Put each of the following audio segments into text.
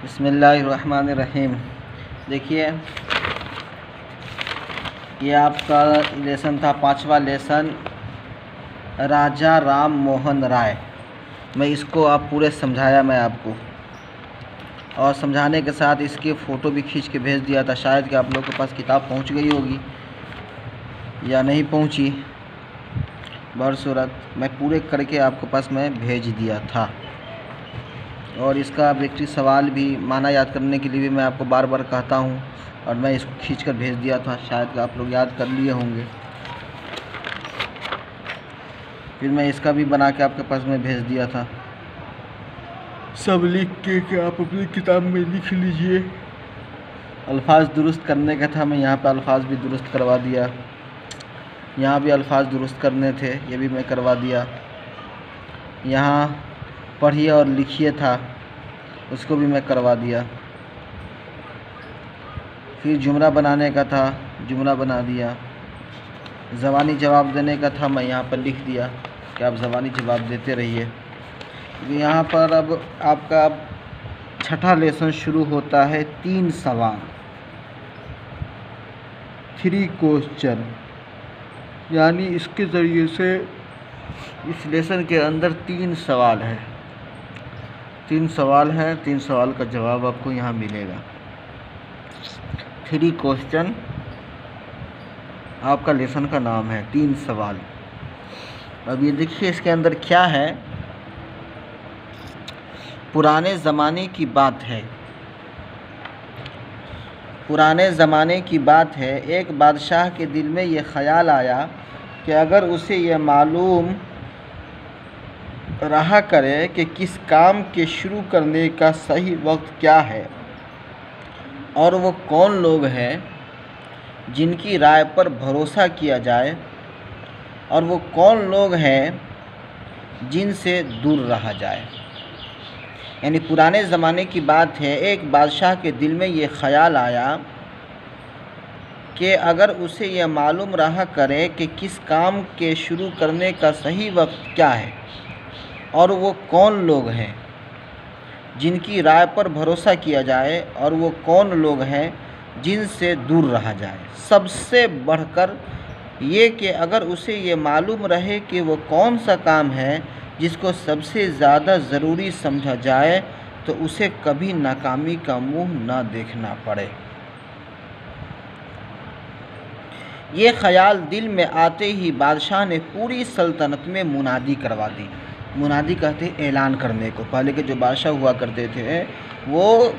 बिस्मिल्लाहिर्रहमानिर्रहीम। देखिए, ये आपका लेसन था, पांचवा लेसन, राजा राम मोहन राय। मैं इसको आप पूरे समझाया मैं आपको, और समझाने के साथ इसकी फ़ोटो भी खींच के भेज दिया था। शायद कि आप लोग के पास किताब पहुंच गई होगी या नहीं पहुंची, बहरसूरत मैं पूरे करके आपके पास मैं भेज दिया था। और इसका विक्ट्री सवाल भी माना याद करने के लिए भी मैं आपको बार बार कहता हूँ, और मैं इसको खींच कर भेज दिया था। शायद कि आप लोग याद कर लिए होंगे। फिर मैं इसका भी बना के आपके पास में भेज दिया था। सब लिख के आप अपनी किताब में लिख लीजिए। अल्फाज दुरुस्त करने का था, मैं यहाँ पे अल्फाज भी दुरुस्त करवा दिया। यहाँ भी अल्फाज दुरुस्त करने थे, ये भी मैं करवा दिया। यहाँ पढ़िए और लिखिए था, उसको भी मैं करवा दिया। फिर जुमला बनाने का था, जुमला बना दिया। ज़बानी जवाब देने का था, मैं यहाँ पर लिख दिया कि आप ज़बानी जवाब देते रहिए। यहाँ पर अब आपका छठा लेसन शुरू होता है, 3 सवाल, 3 क्वेश्चन। यानी इसके ज़रिए से इस लेसन के अंदर 3 सवाल है, 3 सवाल है, 3 सवाल का जवाब आपको यहाँ मिलेगा। 3 क्वेश्चन आपका लेसन का नाम है, 3 सवाल। अब ये देखिए इसके अंदर क्या है। पुराने ज़माने की बात है, पुराने ज़माने की बात है, एक बादशाह के दिल में ये ख़याल आया कि अगर उसे यह मालूम रहा करे कि किस काम के शुरू करने का सही वक्त क्या है, और वो कौन लोग हैं जिनकी राय पर भरोसा किया जाए, और वो कौन लोग हैं जिनसे दूर रहा जाए। यानी पुराने ज़माने की बात है, एक बादशाह के दिल में ये ख़याल आया कि अगर उसे यह मालूम रहा करे कि किस काम के शुरू करने का सही वक्त क्या है, और वो कौन लोग हैं जिनकी राय पर भरोसा किया जाए, और वो कौन लोग हैं जिनसे दूर रहा जाए। सबसे बढ़कर ये कि अगर उसे ये मालूम रहे कि वो कौन सा काम है जिसको सबसे ज़्यादा ज़रूरी समझा जाए, तो उसे कभी नाकामी का मुंह ना देखना पड़े। ये ख़याल दिल में आते ही बादशाह ने पूरी सल्तनत में मुनादी करवा दी। मुनादी कहते हैं ऐलान करने को। पहले के जो बादशाह हुआ करते थे, वो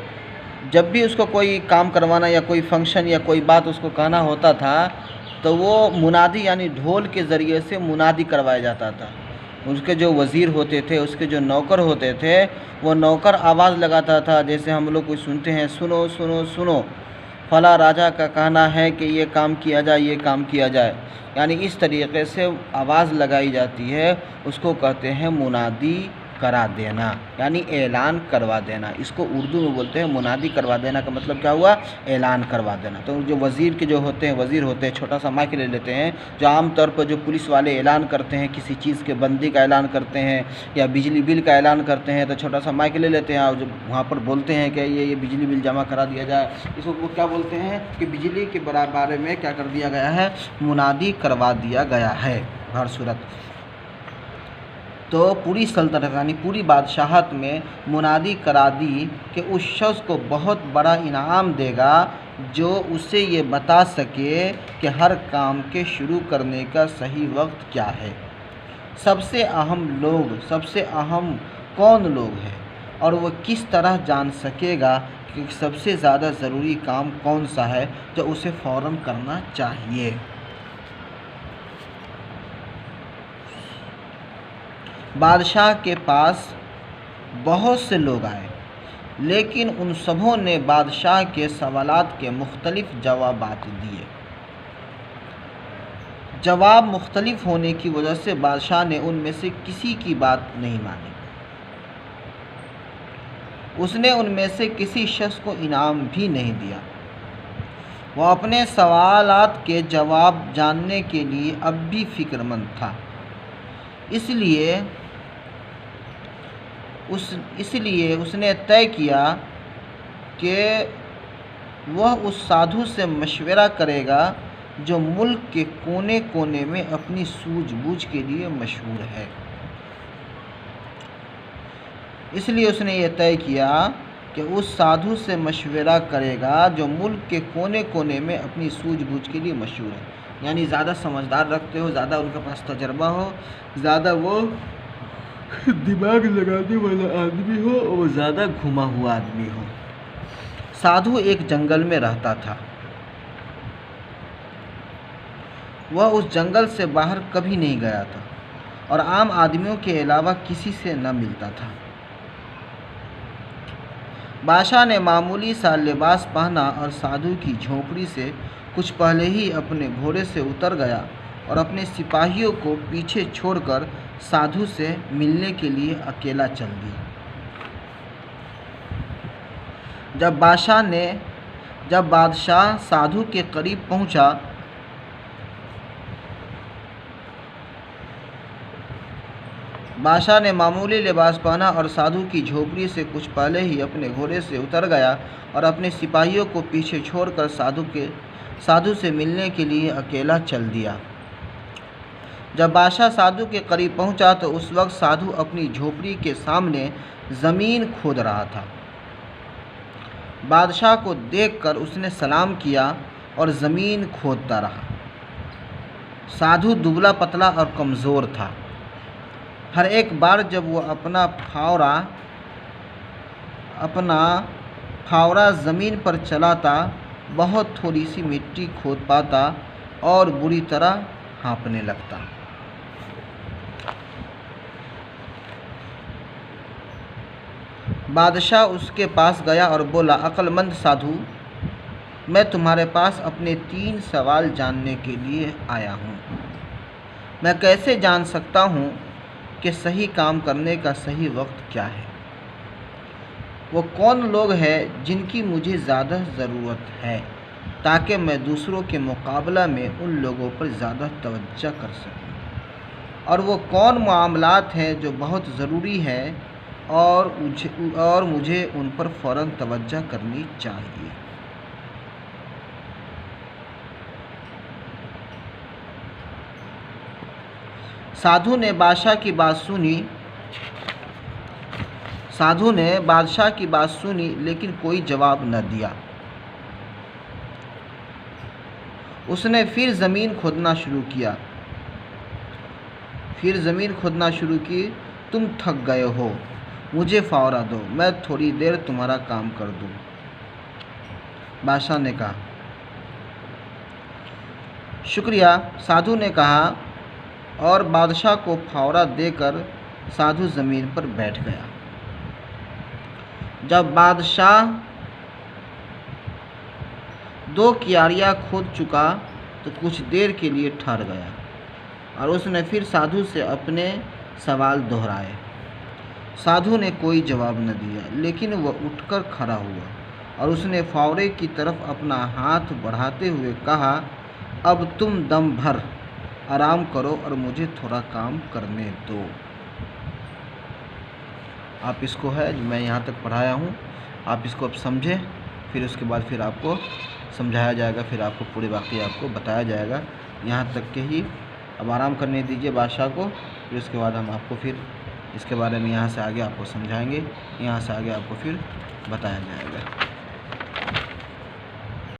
जब भी उसको कोई काम करवाना या कोई फंक्शन या कोई बात उसको कहना होता था, तो वो मुनादी यानी ढोल के ज़रिए से मुनादी करवाया जाता था। उसके जो वज़ीर होते थे, उसके जो नौकर होते थे, वो नौकर आवाज़ लगाता था। जैसे हम लोग कोई सुनते हैं, सुनो सुनो सुनो, फला राजा का कहना है कि ये काम किया जाए, ये काम किया जाए। यानी इस तरीक़े से आवाज़ लगाई जाती है, उसको कहते हैं मुनादी करा देना, यानी ऐलान करवा देना। इसको उर्दू में बोलते हैं मुनादी करवा देना। का मतलब क्या हुआ? ऐलान करवा देना। तो जो वज़ीर के जो होते हैं, वज़ीर होते हैं, छोटा सा माइक ले लेते हैं, जो आम तौर पर जो पुलिस वाले ऐलान करते हैं, किसी चीज़ के बंदी का ऐलान करते हैं या बिजली बिल का ऐलान करते हैं, तो छोटा सा माइक ले लेते हैं और जो वहाँ पर बोलते हैं कि ये बिजली बिल जमा करा दिया जाए। इसको वो क्या बोलते हैं कि बिजली के बारे में क्या कर दिया गया है? मुनादी करवा दिया गया है। हर सूरत तो पूरी सल्तनत यानी पूरी बादशाहत में मुनादी करा दी कि उस शख्स को बहुत बड़ा इनाम देगा जो उसे ये बता सके कि हर काम के शुरू करने का सही वक्त क्या है, सबसे अहम कौन लोग हैं, और वह किस तरह जान सकेगा कि सबसे ज़्यादा ज़रूरी काम कौन सा है जो उसे फ़ौरन करना चाहिए। बादशाह के पास बहुत से लोग आए, लेकिन उन सबों ने बादशाह के सवालात के मुख्तलिफ जवाबात दिए। जवाब मुख्तलिफ होने की वजह से बादशाह ने उनमें से किसी की बात नहीं मानी। उसने उनमें से किसी शख्स को इनाम भी नहीं दिया। वह अपने सवालात के जवाब जानने के लिए अब भी फ़िक्रमंद था। इसलिए उसने तय किया कि वह उस साधु से मशवरा करेगा जो मुल्क के कोने कोने में अपनी सूझबूझ के लिए मशहूर है। इसलिए उसने ये तय किया कि उस साधु से मशवरा करेगा जो मुल्क के कोने कोने में अपनी सूझबूझ के लिए मशहूर है। यानी ज़्यादा समझदार रखते हो, ज़्यादा उनके पास तजर्बा हो, ज़्यादा वो दिमाग लगाने वाला आदमी हो और ज़्यादा घुमा हुआ आदमी हो। साधु एक जंगल में रहता था। वह उस जंगल से बाहर कभी नहीं गया था और आम आदमियों के अलावा किसी से न मिलता था। बादशाह ने मामूली सा लिबास पहना और साधु की झोपड़ी से कुछ पहले ही अपने घोड़े से उतर गया और अपने सिपाहियों को पीछे छोड़कर साधु से मिलने के लिए अकेला चल दिया। जब बादशाह साधु के करीब पहुंचा, बादशाह ने मामूली लिबास पहना और साधु की झोपड़ी से कुछ पहले ही अपने घोड़े से उतर गया और अपने सिपाहियों को पीछे छोड़कर साधु से मिलने के लिए अकेला चल दिया। जब बादशाह साधु के करीब पहुंचा तो उस वक्त साधु अपनी झोपड़ी के सामने ज़मीन खोद रहा था। बादशाह को देखकर उसने सलाम किया और ज़मीन खोदता रहा। साधु दुबला पतला और कमज़ोर था। हर एक बार जब वो अपना फावड़ा ज़मीन पर चलाता, बहुत थोड़ी सी मिट्टी खोद पाता और बुरी तरह हाँफने लगता। बादशाह उसके पास गया और बोला, अक्लमंद साधु, मैं तुम्हारे पास अपने 3 सवाल जानने के लिए आया हूँ। मैं कैसे जान सकता हूँ कि सही काम करने का सही वक्त क्या है? वो कौन लोग हैं जिनकी मुझे ज़्यादा ज़रूरत है ताकि मैं दूसरों के मुकाबला में उन लोगों पर ज़्यादा तवज्जो कर सकूं? और वो कौन मामलात हैं जो बहुत ज़रूरी हैं और मुझे उन पर फ़ौरन तवज्जो करनी चाहिए? साधु ने बादशाह की बात सुनी लेकिन कोई जवाब न दिया। उसने फिर ज़मीन खोदना शुरू की। तुम थक गए हो, मुझे फावड़ा दो, मैं थोड़ी देर तुम्हारा काम कर दूं। बादशाह ने कहा, शुक्रिया। साधु ने कहा और बादशाह को फावड़ा देकर साधु ज़मीन पर बैठ गया। जब बादशाह 2 क्यारियाँ खोद चुका तो कुछ देर के लिए ठहर गया और उसने फिर साधु से अपने सवाल दोहराए। साधु ने कोई जवाब न दिया, लेकिन वह उठकर खड़ा हुआ और उसने फावड़े की तरफ अपना हाथ बढ़ाते हुए कहा, अब तुम दम भर आराम करो और मुझे थोड़ा काम करने दो। आप इसको है जो मैं यहाँ तक पढ़ाया हूँ, आप इसको अब समझें, फिर उसके बाद फिर आपको समझाया जाएगा, फिर आपको पूरे वाक़या आपको बताया जाएगा। यहाँ तक के ही अब आराम करने दीजिए बादशाह को, फिर उसके बाद हम आपको फिर इसके बारे में यहाँ से आगे आपको समझाएंगे, यहाँ से आगे आपको फिर बताया जाएगा।